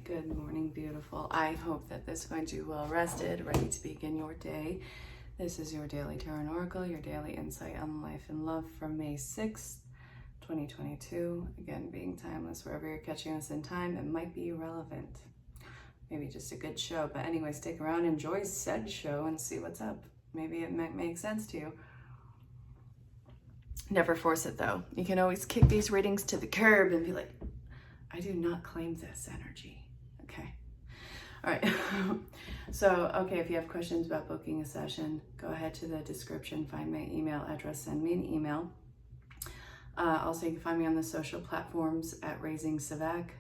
Good morning, beautiful. I hope that this finds you well rested, ready to begin your day. This is your daily Tarot and Oracle, your daily insight on life and love from May 6th, 2022. Again, being timeless, wherever you're catching us in time, it might be irrelevant. Maybe just a good show. But anyway, stick around, enjoy said show, and see what's up. Maybe it might make sense to you. Never force it, though. You can always kick these readings to the curb and be like, I do not claim this energy. Okay. All right. So, okay, if you have questions about booking a session, go ahead to the description, find my email address, send me an email. Also, you can find me on the social platforms at Raising Savak,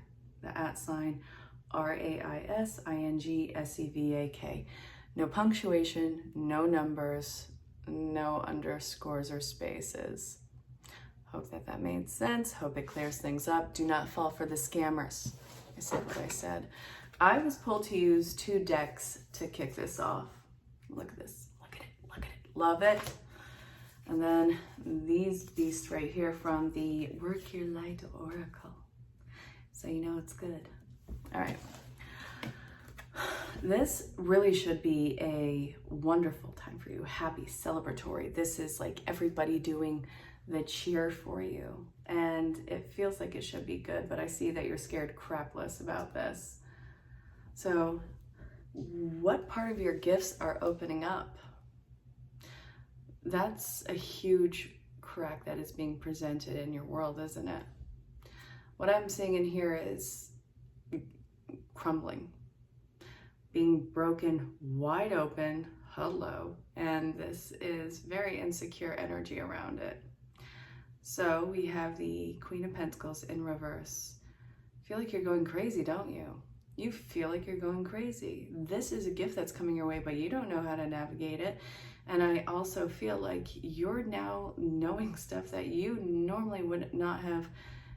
the @ RAISINGSEVAK. No punctuation, no numbers, no underscores or spaces. Hope that made sense. Hope it clears things up. Do not fall for the scammers. I said what I said. I was pulled to use 2 decks to kick this off. Look at this. Look at it. Look at it. Love it. And then these beasts right here from the Work Your Light Oracle. So you know it's good. All right. This really should be a wonderful time for you. Happy, celebratory. This is like everybody doing the cheer for you. And it feels like it should be good, but I see that you're scared crapless about this. So what part of your gifts are opening up? That's a huge crack that is being presented in your world, isn't it? What I'm seeing in here is crumbling, being broken wide open, hello, and this is very insecure energy around it. So we have the Queen of Pentacles in reverse. Feel like you're going crazy, don't you? You feel like you're going crazy. This is a gift that's coming your way, but you don't know how to navigate it. And I also feel like you're now knowing stuff that you normally would not have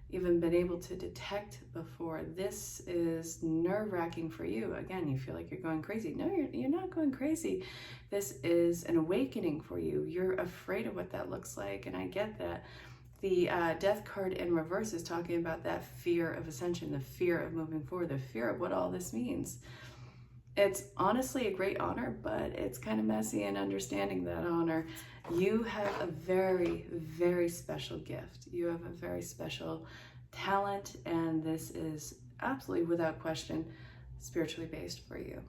even been able to detect before. This is nerve-wracking for you. Again, you feel like you're going crazy. No, you're not going crazy. This is an awakening for you. You're afraid of what that looks like, and I get that. The Death card in reverse is talking about that fear of ascension, the fear of moving forward, the fear of what all this means. It's honestly a great honor, but it's kind of messy in understanding that honor. You have a very, very special gift. You have a very special talent, and this is absolutely, without question, spiritually based for you.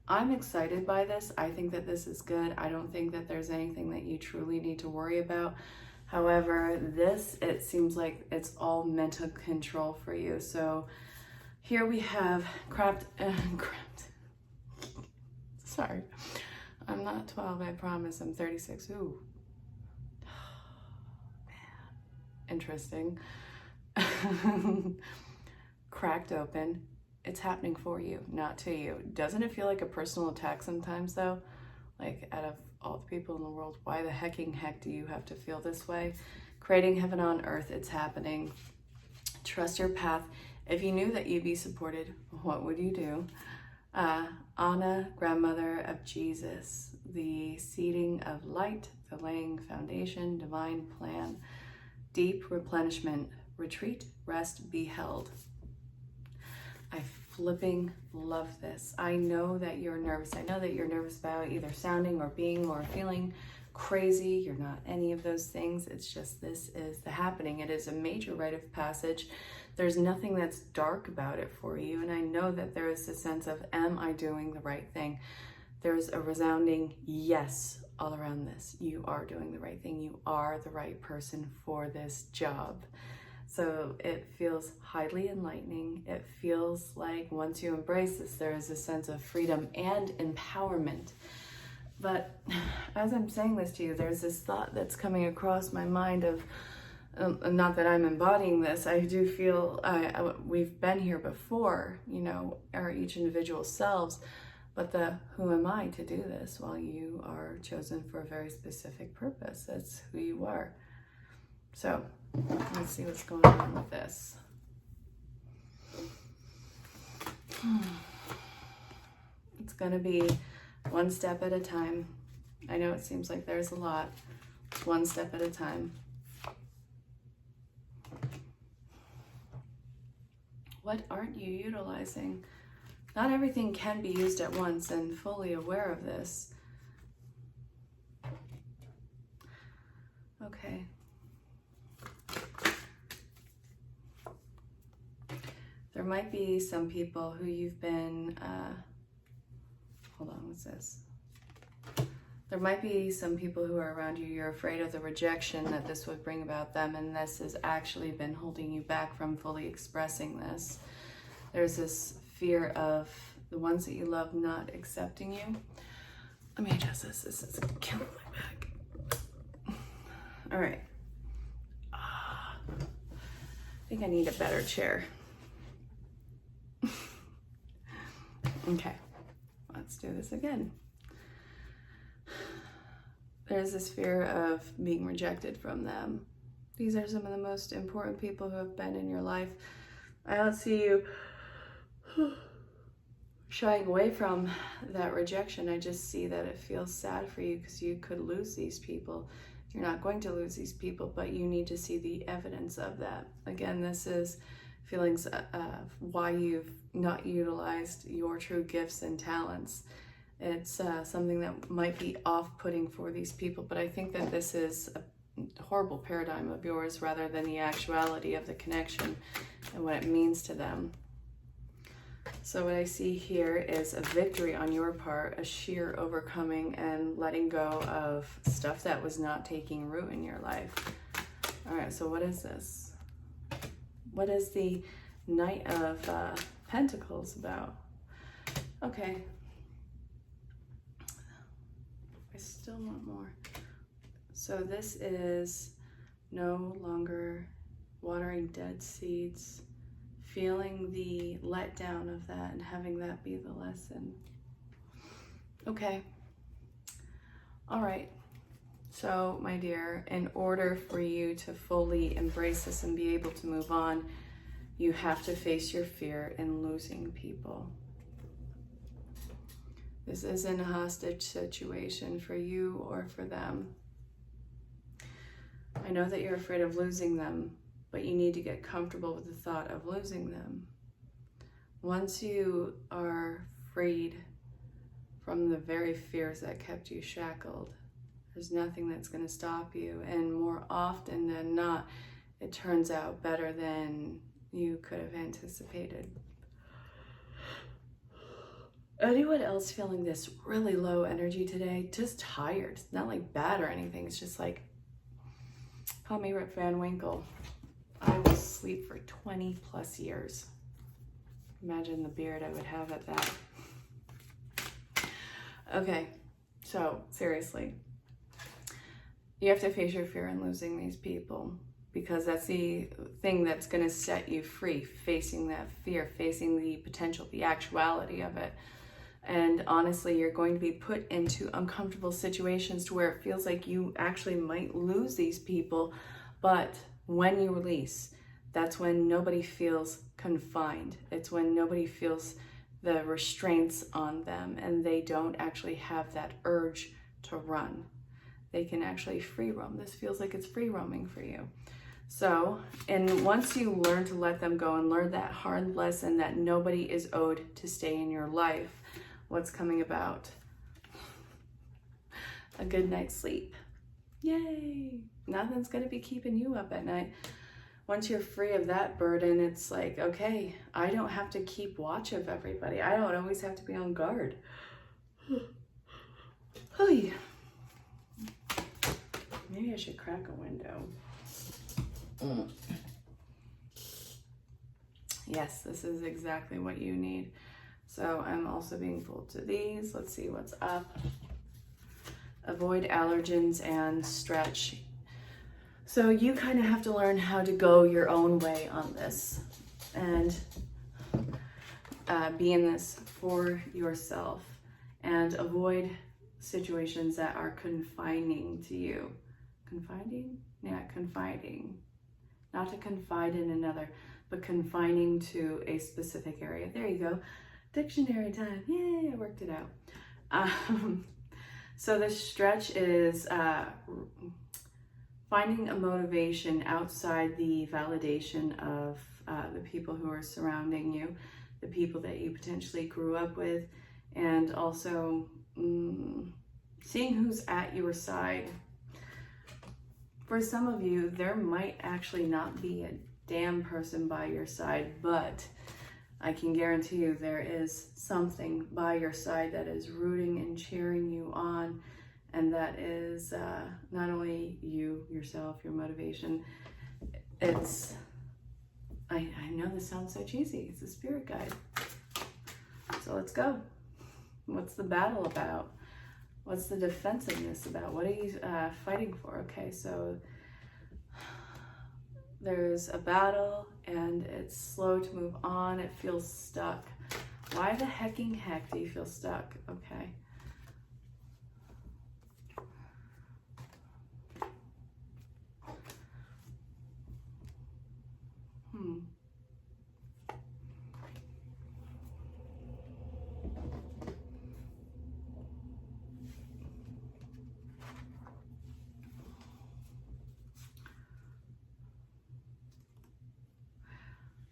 I'm excited by this. I think that this is good. I don't think that there's anything that you truly need to worry about. However, this, it seems like it's all mental control for you. So here we have sorry, I'm not 12, I promise, I'm 36. Ooh, man, interesting. Cracked open. It's happening for you, not to you. Doesn't it feel like a personal attack sometimes, though? Like, out of all the people in the world, why the heck do you have to feel this way? Creating heaven on earth, it's happening. Trust your path. If you knew that you'd be supported, what would you do? Anna, grandmother of Jesus, the seeding of light, the laying foundation, divine plan, deep replenishment, retreat, rest, be held. I flipping love this. I know that you're nervous. I know that you're nervous about either sounding or being or feeling crazy. You're not any of those things. It's just this is the happening. It is a major rite of passage. There's nothing that's dark about it for you. And I know that there is a sense of, am I doing the right thing? There's a resounding yes all around this. You are doing the right thing. You are the right person for this job. So it feels highly enlightening. It feels like once you embrace this, there is a sense of freedom and empowerment. But as I'm saying this to you, there's this thought that's coming across my mind of, not that I'm embodying this, I do feel we've been here before, you know, our each individual selves, but the who am I to do this? Well, you are chosen for a very specific purpose. That's who you are. So let's see what's going on with this. It's going to be one step at a time. I know it seems like there's a lot. It's one step at a time. What aren't you utilizing? Not everything can be used at once, and fully aware of this. Okay. There might be some people who you've been, hold on, what's this? There might be some people who are around you, you're afraid of the rejection that this would bring about them, and this has actually been holding you back from fully expressing this. There's this fear of the ones that you love not accepting you. Let me adjust this. This is killing my back. All right. I think I need a better chair. Okay, let's do this again. There's this fear of being rejected from them. These are some of the most important people who have been in your life. I don't see you shying away from that rejection. I just see that it feels sad for you because you could lose these people. You're not going to lose these people, but you need to see the evidence of that. Again, this is feelings of why you've not utilized your true gifts and talents. It's something that might be off-putting for these people, but I think that this is a horrible paradigm of yours rather than the actuality of the connection and what it means to them. So what I see here is a victory on your part, a sheer overcoming and letting go of stuff that was not taking root in your life. All right, so what is this? What is the Knight of Pentacles about? Okay. I still want more. So this is no longer watering dead seeds, feeling the letdown of that and having that be the lesson. Okay. All right. So, my dear, in order for you to fully embrace this and be able to move on, you have to face your fear in losing people. This isn't a hostage situation for you or for them. I know that you're afraid of losing them, but you need to get comfortable with the thought of losing them. Once you are freed from the very fears that kept you shackled, there's nothing that's going to stop you. And more often than not, it turns out better than you could have anticipated. Anyone else feeling this really low energy today? Just tired. It's not like bad or anything. It's just like, call me Rip Van Winkle. I will sleep for 20 plus years. Imagine the beard I would have at that. Okay, so seriously, you have to face your fear in losing these people, because that's the thing that's going to set you free, facing that fear, facing the potential, the actuality of it. And honestly, you're going to be put into uncomfortable situations to where it feels like you actually might lose these people. But when you release, that's when nobody feels confined. It's when nobody feels the restraints on them and they don't actually have that urge to run. They can actually free roam. This feels like it's free roaming for you. So, and once you learn to let them go and learn that hard lesson that nobody is owed to stay in your life, what's coming about? A good night's sleep. Yay! Nothing's going to be keeping you up at night. Once you're free of that burden, it's like, okay, I don't have to keep watch of everybody. I don't always have to be on guard. Maybe I should crack a window. Yes, this is exactly what you need. So I'm also being pulled to these. Let's see what's up. Avoid allergens and stretch. So you kind of have to learn how to go your own way on this and be in this for yourself and avoid situations that are confining to you. Confining? Yeah, confiding. Not to confide in another, but confining to a specific area. There you go. Dictionary time. Yay, I worked it out. So this stretch is finding a motivation outside the validation of the people who are surrounding you, the people that you potentially grew up with, and also seeing who's at your side. For some of you, there might actually not be a damn person by your side, but I can guarantee you there is something by your side that is rooting and cheering you on, and that is not only you, yourself, your motivation. It's, I know this sounds so cheesy, it's a spirit guide. So let's go. What's the battle about? What's the defensiveness about? What are you fighting for? Okay, so there's a battle and it's slow to move on. It feels stuck. Why the hecking heck do you feel stuck? Okay.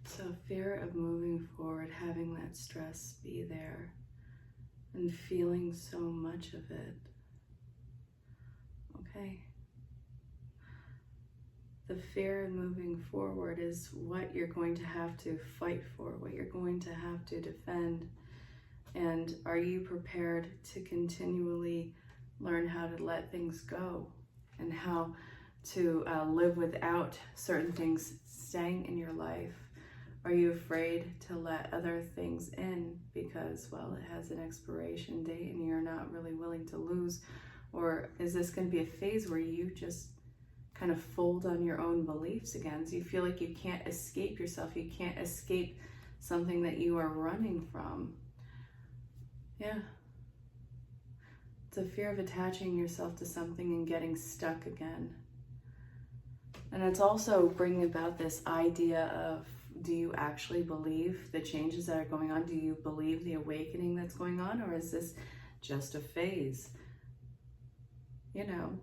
So fear of moving forward, having that stress be there and feeling so much of it. Okay. The fear of moving forward is what you're going to have to fight for, what you're going to have to defend. And are you prepared to continually learn how to let things go and how to live without certain things staying in your life? Are you afraid to let other things in because, well, it has an expiration date and you're not really willing to lose? Or is this going to be a phase where you just kind of fold on your own beliefs again? So you feel like you can't escape yourself. You can't escape something that you are running from. Yeah. It's a fear of attaching yourself to something and getting stuck again. And it's also bringing about this idea of, do you actually believe the changes that are going on? Do you believe the awakening that's going on? Or is this just a phase? You know,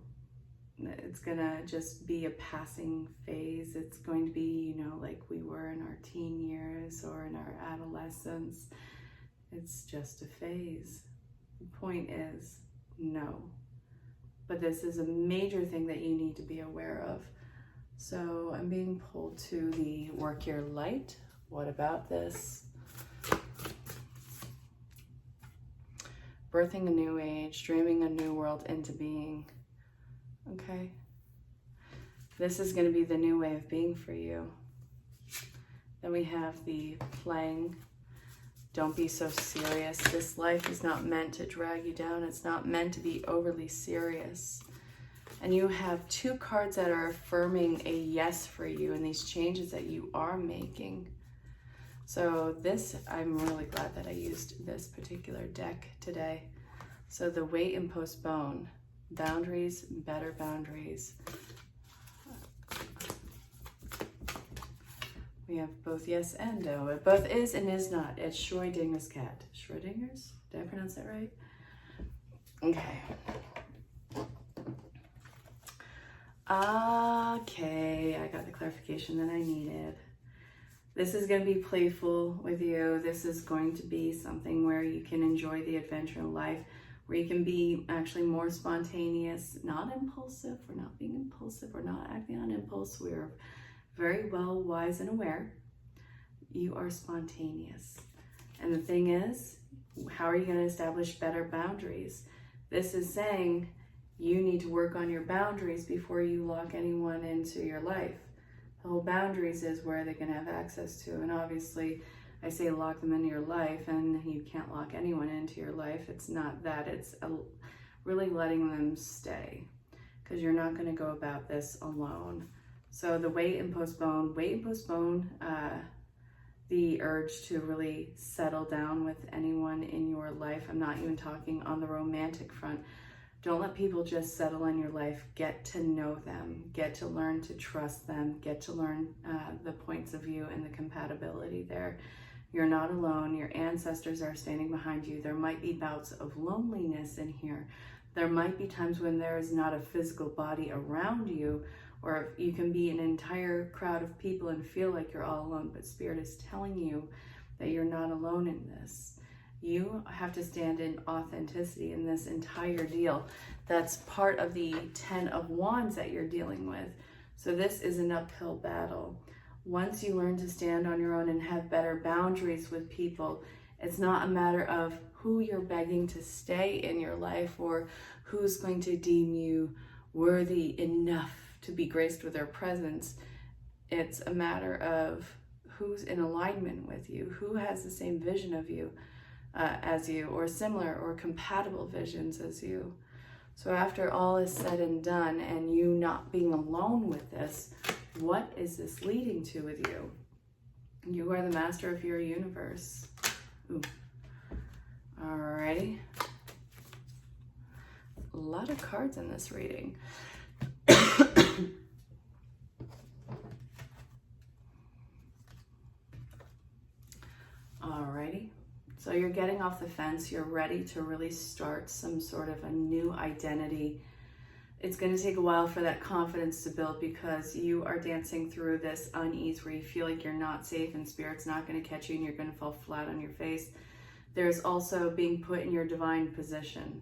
it's gonna just be a passing phase. It's going to be, you know, like we were in our teen years or in our adolescence. It's just a phase. The point is, no. But this is a major thing that you need to be aware of. So I'm being pulled to the work your light. What about this? Birthing a new age, dreaming a new world into being. Okay. This is going to be the new way of being for you. Then we have the playing. Don't be so serious. This life is not meant to drag you down. It's not meant to be overly serious. And you have two cards that are affirming a yes for you and these changes that you are making. So this, I'm really glad that I used this particular deck today. So the wait and postpone, boundaries, better boundaries. We have both yes and no. It both is and is not. It's Schrodinger's cat. Schrodinger's? Did I pronounce that right? Okay. Okay, I got the clarification that I needed. This is going to be playful with you. This is going to be something where you can enjoy the adventure of life, where you can be actually more spontaneous, not impulsive. We're not being impulsive. We're not acting on impulse. We're very well wise and aware. You are spontaneous. And the thing is, how are you going to establish better boundaries? This is saying you need to work on your boundaries before you lock anyone into your life. The whole boundaries is where they're going to have access to. And obviously, I say lock them into your life, and you can't lock anyone into your life. It's not that. It's really letting them stay, because you're not going to go about this alone. So the wait and postpone the urge to really settle down with anyone in your life. I'm not even talking on the romantic front. Don't let people just settle in your life. Get to know them. Get to learn to trust them. Get to learn the points of view and the compatibility there. You're not alone. Your ancestors are standing behind you. There might be bouts of loneliness in here. There might be times when there is not a physical body around you, or you can be an entire crowd of people and feel like you're all alone, but Spirit is telling you that you're not alone in this. You have to stand in authenticity in this entire deal. That's part of the 10 of Wands that you're dealing with. So this is an uphill battle. Once you learn to stand on your own and have better boundaries with people, it's not a matter of who you're begging to stay in your life or who's going to deem you worthy enough to be graced with their presence. It's a matter of who's in alignment with you, who has the same vision of you as you, or similar or compatible visions as you. So after all is said and done, and you not being alone with this, what is this leading to with you? You are the master of your universe. Ooh. Alrighty. A lot of cards in this reading. Alrighty. So you're getting off the fence. You're ready to really start some sort of a new identity. It's going to take a while for that confidence to build because you are dancing through this unease where you feel like you're not safe and Spirit's not going to catch you and you're going to fall flat on your face. There's also being put in your divine position.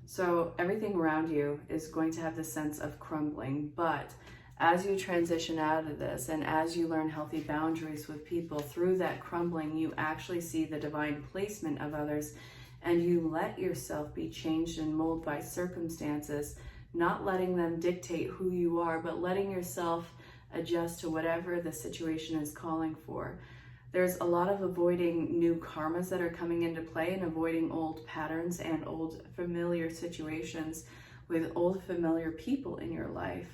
So everything around you is going to have the sense of crumbling, but as you transition out of this and as you learn healthy boundaries with people, through that crumbling, you actually see the divine placement of others and you let yourself be changed and molded by circumstances, not letting them dictate who you are, but letting yourself adjust to whatever the situation is calling for. There's a lot of avoiding new karmas that are coming into play and avoiding old patterns and old familiar situations with old familiar people in your life.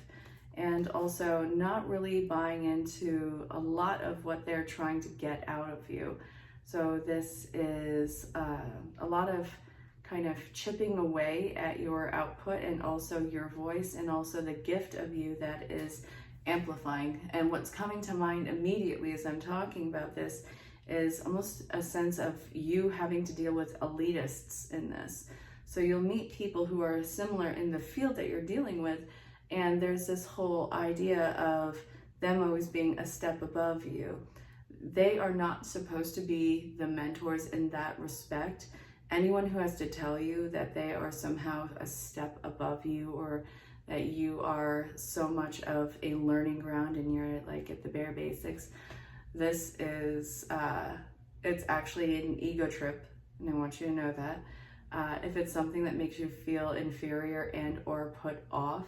And also not really buying into a lot of what they're trying to get out of you. So this is a lot of kind of chipping away at your output and also your voice and also the gift of you that is amplifying. And what's coming to mind immediately as I'm talking about this is almost a sense of you having to deal with elitists in this. So you'll meet people who are similar in the field that you're dealing with, and there's this whole idea of them always being a step above you. They are not supposed to be the mentors in that respect. Anyone who has to tell you that they are somehow a step above you or that you are so much of a learning ground and you're like at the bare basics, this is, it's actually an ego trip, and I want you to know that. If it's something that makes you feel inferior and or put off,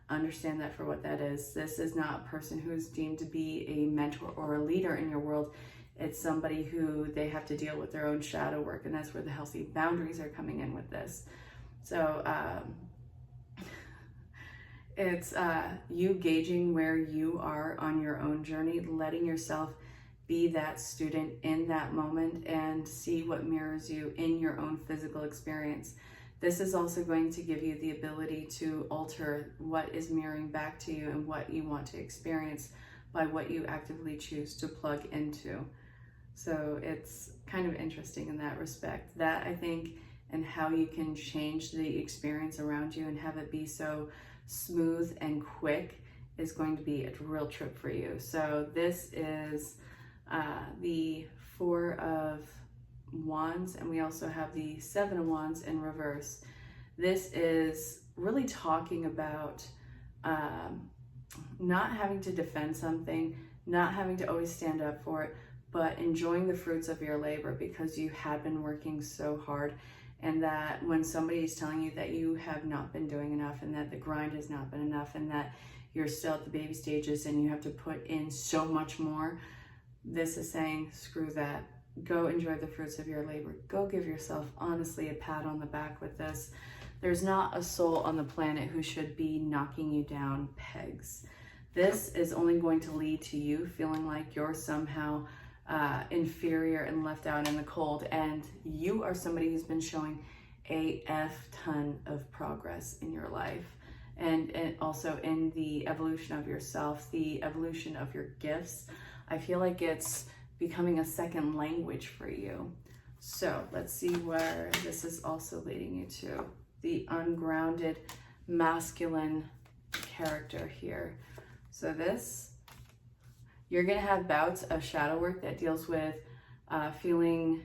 understand that for what that is. This is not a person who is deemed to be a mentor or a leader in your world. It's somebody who they have to deal with their own shadow work, and that's where the healthy boundaries are coming in with this. So it's you gauging where you are on your own journey, letting yourself be that student in that moment and see what mirrors you in your own physical experience. This is also going to give you the ability to alter what is mirroring back to you and what you want to experience by what you actively choose to plug into. So it's kind of interesting in that respect. That, I think, and how you can change the experience around you and have it be so smooth and quick is going to be a real trip for you. So this is the Four of Wands, and we also have the Seven of Wands in reverse. This is really talking about not having to defend something, not having to always stand up for it, but enjoying the fruits of your labor because you have been working so hard, and that when somebody is telling you that you have not been doing enough and that the grind has not been enough and that you're still at the baby stages and you have to put in so much more, this is saying, screw that. Go enjoy the fruits of your labor. Go give yourself, honestly, a pat on the back with this. There's not a soul on the planet who should be knocking you down pegs. This is only going to lead to you feeling like you're somehow inferior and left out in the cold, and you are somebody who's been showing a ton of progress in your life, and also in the evolution of yourself, the evolution of your gifts. I feel like it's becoming a second language for you. So let's see where this is also leading you to. The ungrounded masculine character here. So this, you're going to have bouts of shadow work that deals with feeling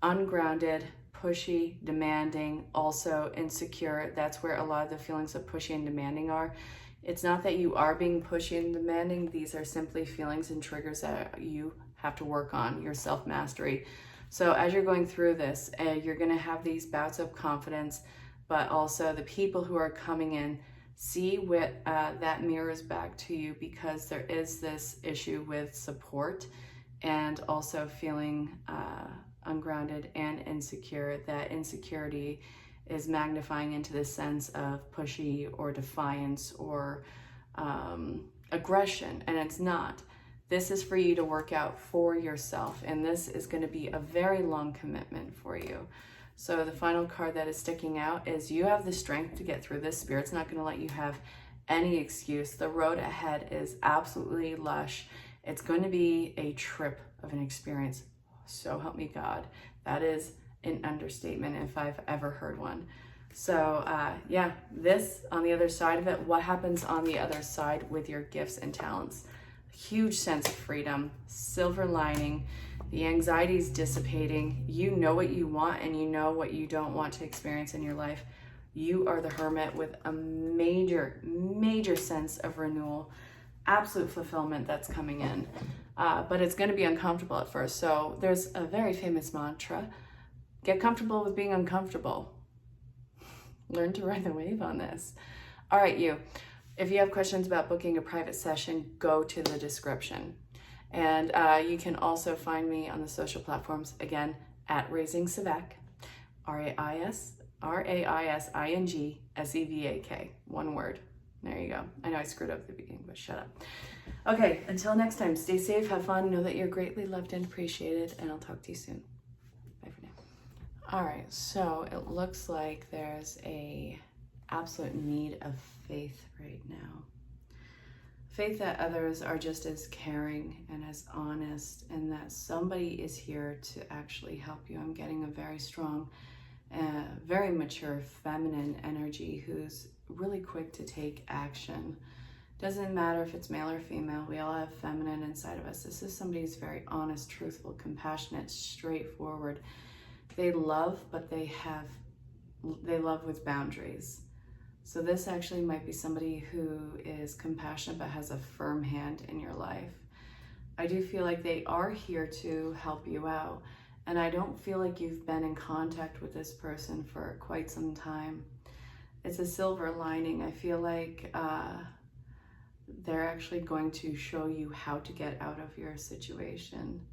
ungrounded, pushy, demanding, also insecure. That's where a lot of the feelings of pushy and demanding are. It's not that you are being pushy and demanding. These are simply feelings and triggers that you have to work on, your self-mastery. So as you're going through this, you're going to have these bouts of confidence, but also the people who are coming in see what that mirrors back to you, because there is this issue with support and also feeling ungrounded and insecure. That insecurity is magnifying into the sense of pushy or defiance or aggression, and it's not. This is for you to work out for yourself, and this is going to be a very long commitment for you. So the final card that is sticking out is you have the strength to get through this. Spirit's not going to let you have any excuse. The road ahead is absolutely lush. It's going to be a trip of an experience. So help me God. That is an understatement if I've ever heard one. So yeah, this on the other side of it, what happens on the other side with your gifts and talents? Huge sense of freedom, silver lining, the anxiety is dissipating. You know what you want and you know what you don't want to experience in your life. You are the hermit with a major, major sense of renewal, absolute fulfillment that's coming in. But it's going to be uncomfortable at first. So there's a very famous mantra: get comfortable with being uncomfortable. Learn to ride the wave on this. All right, you. If you have questions about booking a private session, go to the description. And you can also find me on the social platforms, again, at Raising Sevak, RAISINGSEVAK, one word. There you go. I know I screwed up at the beginning, but shut up. Okay, until next time, stay safe, have fun, know that you're greatly loved and appreciated, and I'll talk to you soon. Bye for now. All right, so it looks like there's a absolute need of faith right now. Faith that others are just as caring and as honest, and that somebody is here to actually help you. I'm getting a very strong, very mature feminine energy who's really quick to take action. Doesn't matter if it's male or female, we all have feminine inside of us. This is somebody who's very honest, truthful, compassionate, straightforward. They love, but they love with boundaries. So this actually might be somebody who is compassionate but has a firm hand in your life. I do feel like they are here to help you out, and I don't feel like you've been in contact with this person for quite some time. It's a silver lining. I feel like they're actually going to show you how to get out of your situation.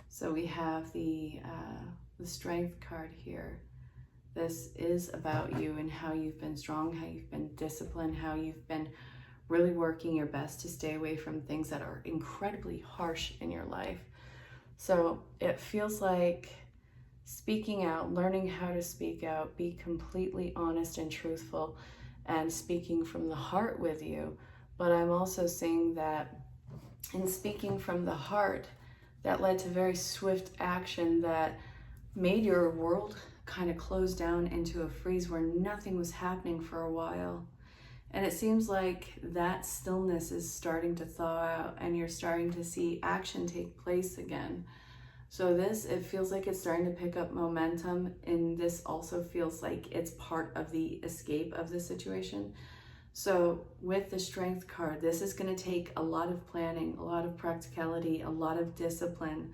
So we have the Strength card here. This is about you and how you've been strong, how you've been disciplined, how you've been really working your best to stay away from things that are incredibly harsh in your life. So it feels like speaking out, learning how to speak out, be completely honest and truthful, and speaking from the heart with you. But I'm also seeing that in speaking from the heart, that led to very swift action that made your world kind of closed down into a freeze where nothing was happening for a while. And it seems like that stillness is starting to thaw out and you're starting to see action take place again. So it feels like it's starting to pick up momentum, and this also feels like it's part of the escape of the situation. So with the Strength card, this is going to take a lot of planning, a lot of practicality, a lot of discipline.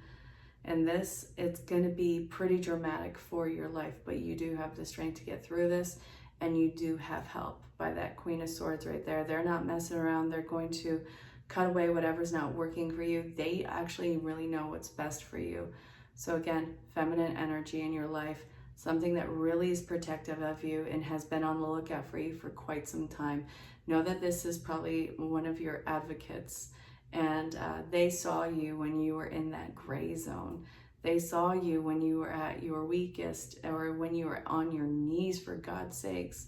And it's going to be pretty dramatic for your life, but you do have the strength to get through this, and you do have help by that Queen of Swords right there. They're not messing around. They're going to cut away whatever's not working for you. They actually really know what's best for you. So again, feminine energy in your life, something that really is protective of you and has been on the lookout for you for quite some time. Know that this is probably one of your advocates. And they saw you when you were in that gray zone. They saw you when you were at your weakest, or when you were on your knees, for God's sakes.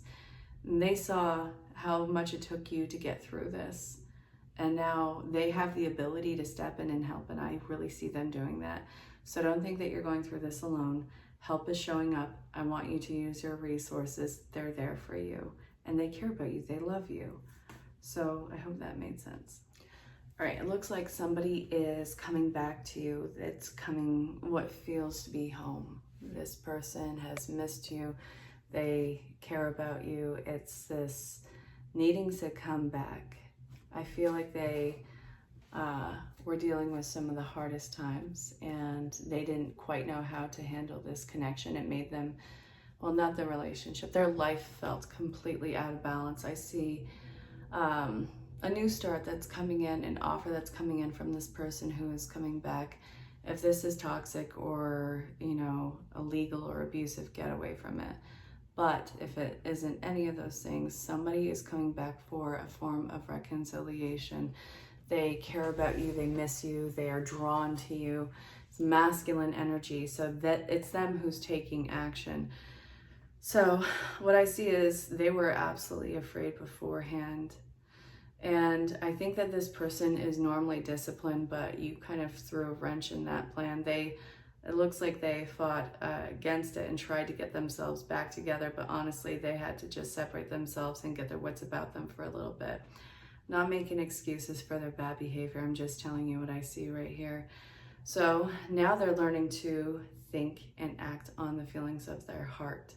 And they saw how much it took you to get through this. And now they have the ability to step in and help, and I really see them doing that. So don't think that you're going through this alone. Help is showing up. I want you to use your resources. They're there for you, and they care about you. They love you. So I hope that made sense. All right, it looks like somebody is coming back to you. It's coming what feels to be home. This person has missed you. They care about you. It's this needing to come back. I feel like they were dealing with some of the hardest times and they didn't quite know how to handle this connection. It made them, well, not the relationship, their life felt completely out of balance. I see a new start that's coming in, an offer that's coming in from this person who is coming back. If this is toxic or, you know, illegal or abusive, get away from it. But if it isn't any of those things, somebody is coming back for a form of reconciliation. They care about you, they miss you, they are drawn to you. It's masculine energy, so that it's them who's taking action. So what I see is they were absolutely afraid beforehand. And I think that this person is normally disciplined, but you kind of threw a wrench in that plan. It looks like they fought against it and tried to get themselves back together, but honestly, they had to just separate themselves and get their wits about them for a little bit. Not making excuses for their bad behavior, I'm just telling you what I see right here. So now they're learning to think and act on the feelings of their heart.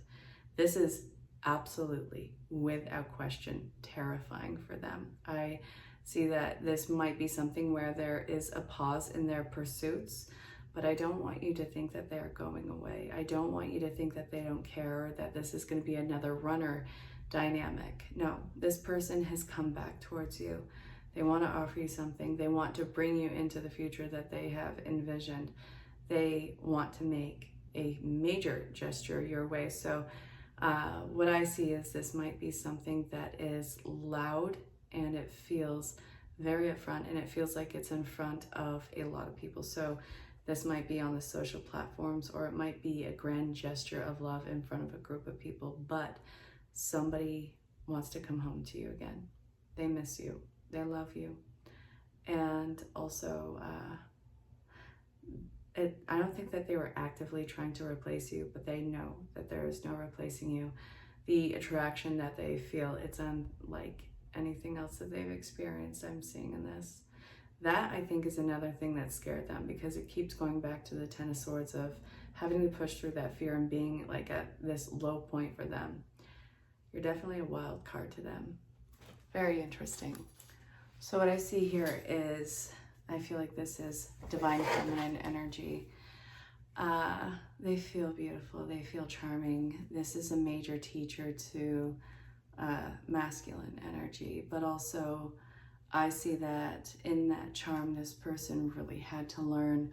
This is absolutely, without question, terrifying for them. I see that this might be something where there is a pause in their pursuits, but I don't want you to think that they're going away. I don't want you to think that they don't care or that this is going to be another runner dynamic. No, this person has come back towards you. They want to offer you something. They want to bring you into the future that they have envisioned. They want to make a major gesture your way. So what I see is this might be something that is loud and it feels very upfront and it feels like it's in front of a lot of people. So this might be on the social platforms or it might be a grand gesture of love in front of a group of people, but somebody wants to come home to you again. They miss you. They love you. And also, I don't think that they were actively trying to replace you, but they know that there is no replacing you. The attraction that they feel, it's unlike anything else that they've experienced, I'm seeing in this. That, I think, is another thing that scared them because it keeps going back to the Ten of Swords of having to push through that fear and being like at this low point for them. You're definitely a wild card to them. Very interesting. So what I see here is, I feel like this is divine feminine energy. They feel beautiful. They feel charming. This is a major teacher to masculine energy, but also I see that in that charm, this person really had to learn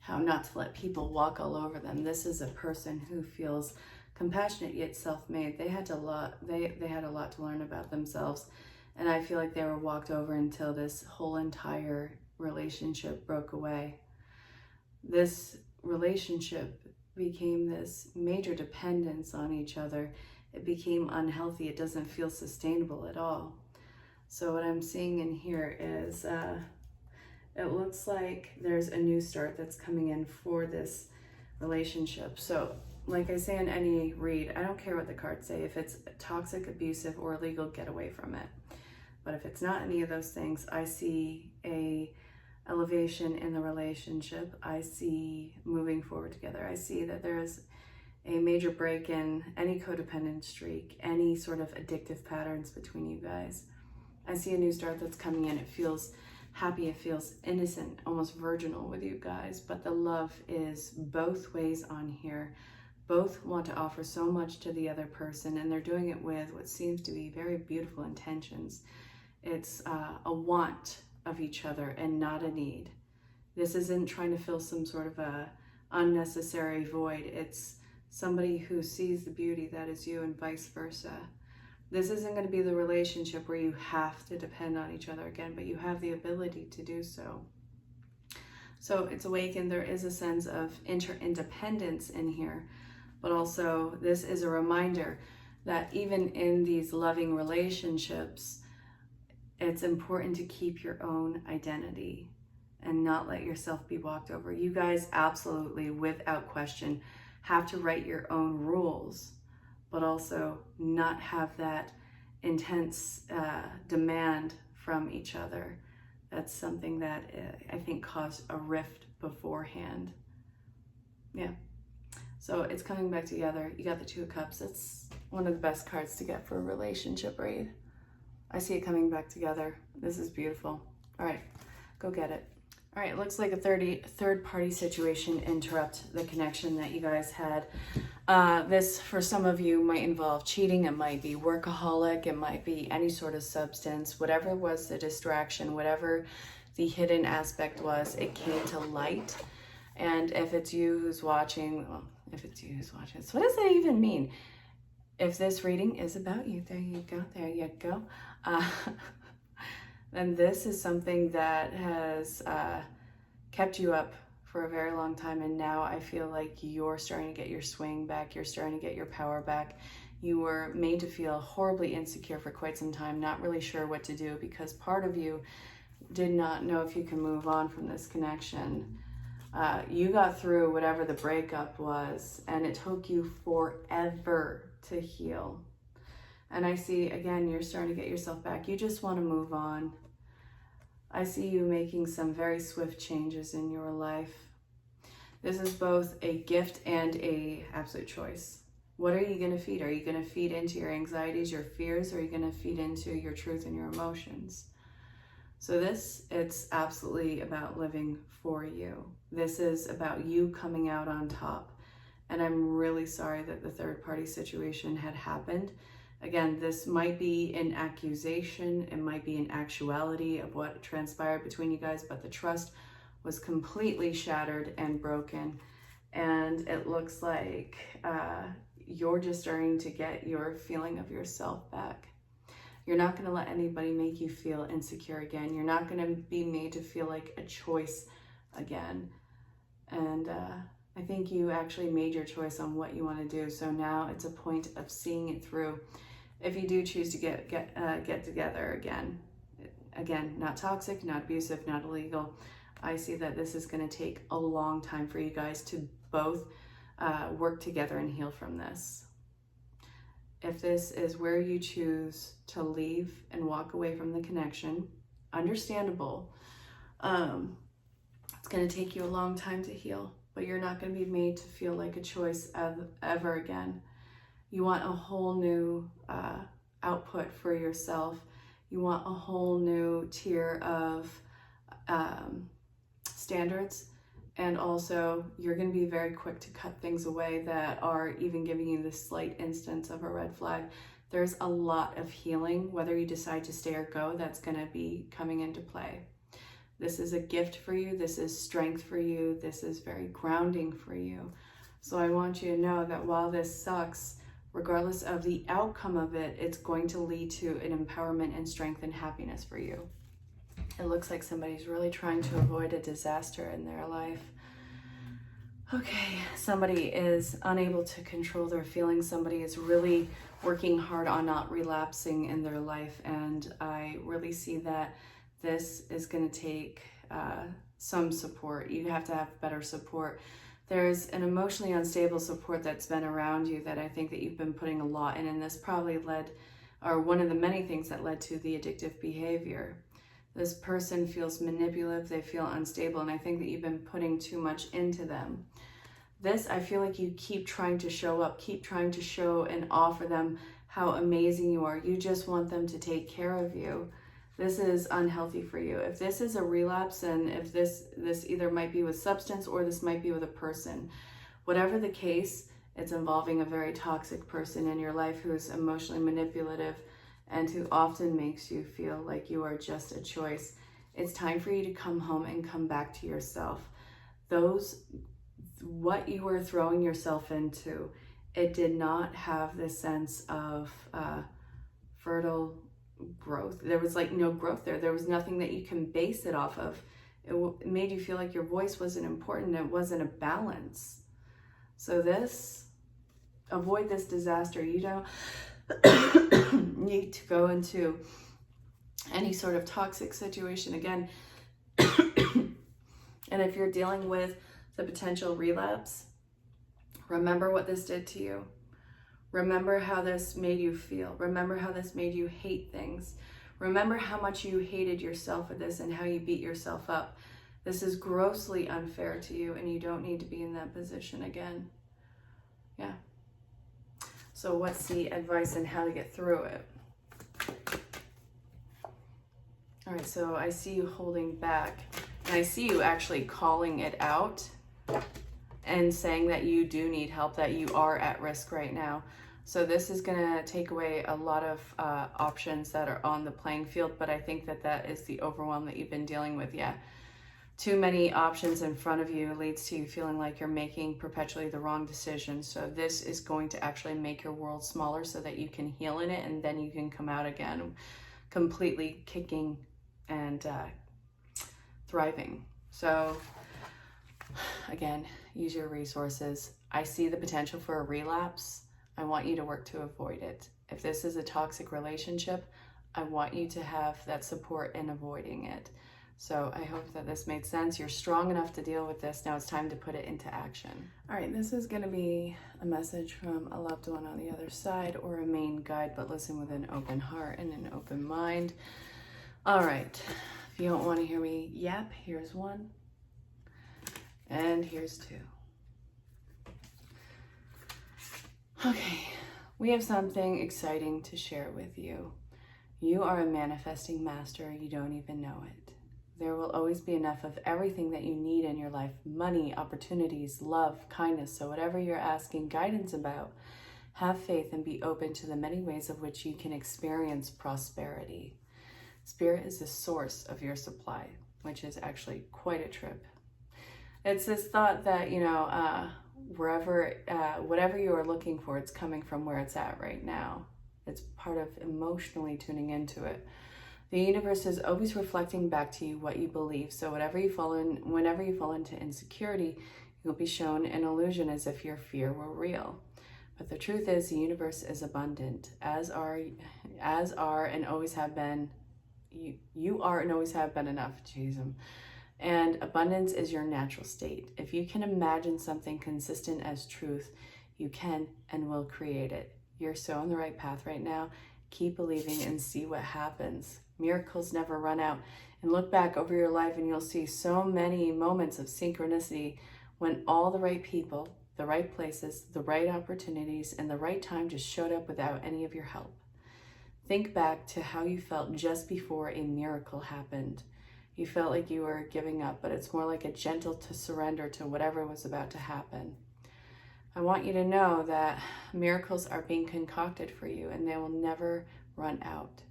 how not to let people walk all over them. This is a person who feels compassionate yet self-made. They had a lot to learn about themselves, and I feel like they were walked over until this whole entire relationship broke away. This relationship became this major dependence on each other. It became unhealthy. It doesn't feel sustainable at all. So what I'm seeing in here is it looks like there's a new start that's coming in for this relationship. So like I say in any read, I don't care what the cards say. If it's toxic, abusive, or illegal, get away from it. But if it's not any of those things, I see a elevation in the relationship. I see moving forward together. I see that there is a major break in any codependent streak, any sort of addictive patterns between you guys. I see a new start that's coming in. It feels happy, it feels innocent, almost virginal with you guys, but the love is both ways on here. Both want to offer so much to the other person, and they're doing it with what seems to be very beautiful intentions. It's a want of each other and not a need. This isn't trying to fill some sort of a unnecessary void. It's somebody who sees the beauty that is you and vice versa. This isn't going to be the relationship where you have to depend on each other again, but you have the ability to do so. So it's awakened. There is a sense of interdependence in here, but also this is a reminder that even in these loving relationships, it's important to keep your own identity and not let yourself be walked over. You guys absolutely, without question, have to write your own rules, but also not have that intense demand from each other. That's something that I think caused a rift beforehand. Yeah. So it's coming back together. You got the Two of Cups. It's one of the best cards to get for a relationship read. I see it coming back together. This is beautiful. All right, go get it. All right, it looks like a third party situation interrupt the connection that you guys had. This, for some of you, might involve cheating. It might be workaholic. It might be any sort of substance. Whatever was the distraction, whatever the hidden aspect was, it came to light. And if it's you who's watching, well, if it's you who's watching, so what does that even mean? If this reading is about you, there you go, there you go. Then this is something that has kept you up for a very long time, and now I feel like you're starting to get your swing back, you're starting to get your power back. You were made to feel horribly insecure for quite some time, not really sure what to do, because part of you did not know if you can move on from this connection. You got through whatever the breakup was, and it took you forever to heal. And I see, again, you're starting to get yourself back. You just want to move on. I see you making some very swift changes in your life. This is both a gift and a absolute choice. What are you going to feed? Are you going to feed into your anxieties, your fears, or are you going to feed into your truth and your emotions? So it's absolutely about living for you. This is about you coming out on top. And I'm really sorry that the third party situation had happened. Again, this might be an accusation, it might be an actuality of what transpired between you guys, but the trust was completely shattered and broken. And it looks like you're just starting to get your feeling of yourself back. You're not going to let anybody make you feel insecure again. You're not going to be made to feel like a choice again. And I think you actually made your choice on what you want to do. So now it's a point of seeing it through. If you do choose to get together again, not toxic, not abusive, not illegal, I see that this is going to take a long time for you guys to both work together and heal from this. If this is where you choose to leave and walk away from the connection, understandable. It's going to take you a long time to heal, but you're not going to be made to feel like a choice ever again. You want a whole new output for yourself. You want a whole new tier of standards. And also, you're going to be very quick to cut things away that are even giving you this slight instance of a red flag. There's a lot of healing, whether you decide to stay or go, that's going to be coming into play. This is a gift for you. This is strength for you. This is very grounding for you. So I want you to know that while this sucks, regardless of the outcome of it, it's going to lead to an empowerment and strength and happiness for you. It looks like somebody's really trying to avoid a disaster in their life. Okay, somebody is unable to control their feelings. Somebody is really working hard on not relapsing in their life. And I really see that this is going to take some support. You have to have better support. There's an emotionally unstable support that's been around you that I think that you've been putting a lot in, and this probably led, or one of the many things that led to the addictive behavior. This person feels manipulative, they feel unstable, and I think that you've been putting too much into them. This, I feel like you keep trying to show up, keep trying to show and offer them how amazing you are. You just want them to take care of you. This is unhealthy for you. If this is a relapse, and if this either might be with substance or this might be with a person, whatever the case, it's involving a very toxic person in your life who's emotionally manipulative and who often makes you feel like you are just a choice. It's time for you to come home and come back to yourself. What you were throwing yourself into, it did not have this sense of fertile growth. There was like no growth there. There was nothing that you can base it off of. It made you feel like your voice wasn't important. It wasn't a balance. So avoid this disaster. You don't need to go into any sort of toxic situation again. And if you're dealing with the potential relapse, remember what this did to you. Remember how this made you feel. Remember how this made you hate things. Remember how much you hated yourself for this and how you beat yourself up. This is grossly unfair to you, and you don't need to be in that position again. Yeah. So what's the advice on how to get through it? All right, so I see you holding back, and I see you actually calling it out and saying that you do need help, that you are at risk right now. So this is gonna take away a lot of options that are on the playing field, but I think that that is the overwhelm that you've been dealing with. Yeah, too many options in front of you leads to you feeling like you're making perpetually the wrong decision. So this is going to actually make your world smaller so that you can heal in it, and then you can come out again completely kicking and thriving. So again, use your resources. I see the potential for a relapse. I want you to work to avoid it. If this is a toxic relationship, I want you to have that support in avoiding it. So I hope that this made sense. You're strong enough to deal with this. Now it's time to put it into action. All right, this is going to be a message from a loved one on the other side, or a main guide, but listen with an open heart and an open mind. All right, if you don't want to hear me yap, here's one, and here's two. Okay, we have something exciting to share with you. You are a manifesting master. You don't even know it. There will always be enough of everything that you need in your life: money, opportunities, love, kindness. So whatever you're asking guidance about, have faith and be open to the many ways of which you can experience prosperity. Spirit is the source of your supply, which is actually quite a trip. It's this thought that, whatever you are looking for, it's coming from where it's at right now. It's part of emotionally tuning into it. The universe is always reflecting back to you what you believe. So whenever you fall into insecurity, you'll be shown an illusion as if your fear were real. But the truth is, the universe is abundant, as are and always have been. You are and always have been enough, Jesus. And abundance is your natural state. If you can imagine something consistent as truth, you can and will create it. You're so on the right path right now. Keep believing and see what happens. Miracles never run out. And look back over your life and you'll see so many moments of synchronicity when all the right people, the right places, the right opportunities, and the right time just showed up without any of your help. Think back to how you felt just before a miracle happened. You felt like you were giving up, but it's more like a gentle to surrender to whatever was about to happen. I want you to know that miracles are being concocted for you, and they will never run out.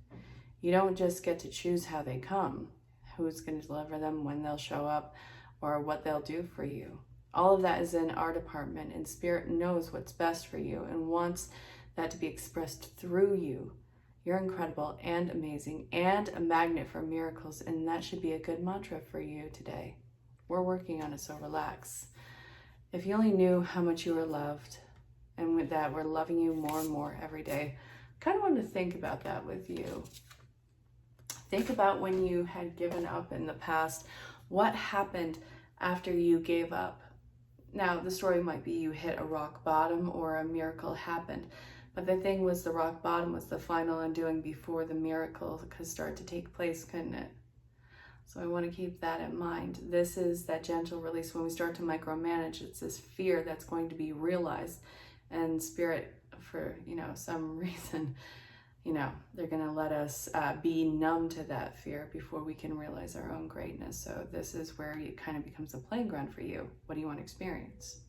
You don't just get to choose how they come, who's going to deliver them, when they'll show up, or what they'll do for you. All of that is in our department, and Spirit knows what's best for you and wants that to be expressed through you. You're incredible and amazing and a magnet for miracles, and that should be a good mantra for you today. We're working on it, so relax. If you only knew how much you were loved, and with that, we're loving you more and more every day. I kind of want to think about that with you. Think about when you had given up in the past. What happened after you gave up? Now, the story might be you hit a rock bottom or a miracle happened. But the thing was, the rock bottom was the final undoing before the miracle could start to take place, couldn't it? So I want to keep that in mind. This is that gentle release. When we start to micromanage, it's this fear that's going to be realized. And Spirit, for some reason, they're going to let us be numb to that fear before we can realize our own greatness. So this is where it kind of becomes a playing ground for you. What do you want to experience?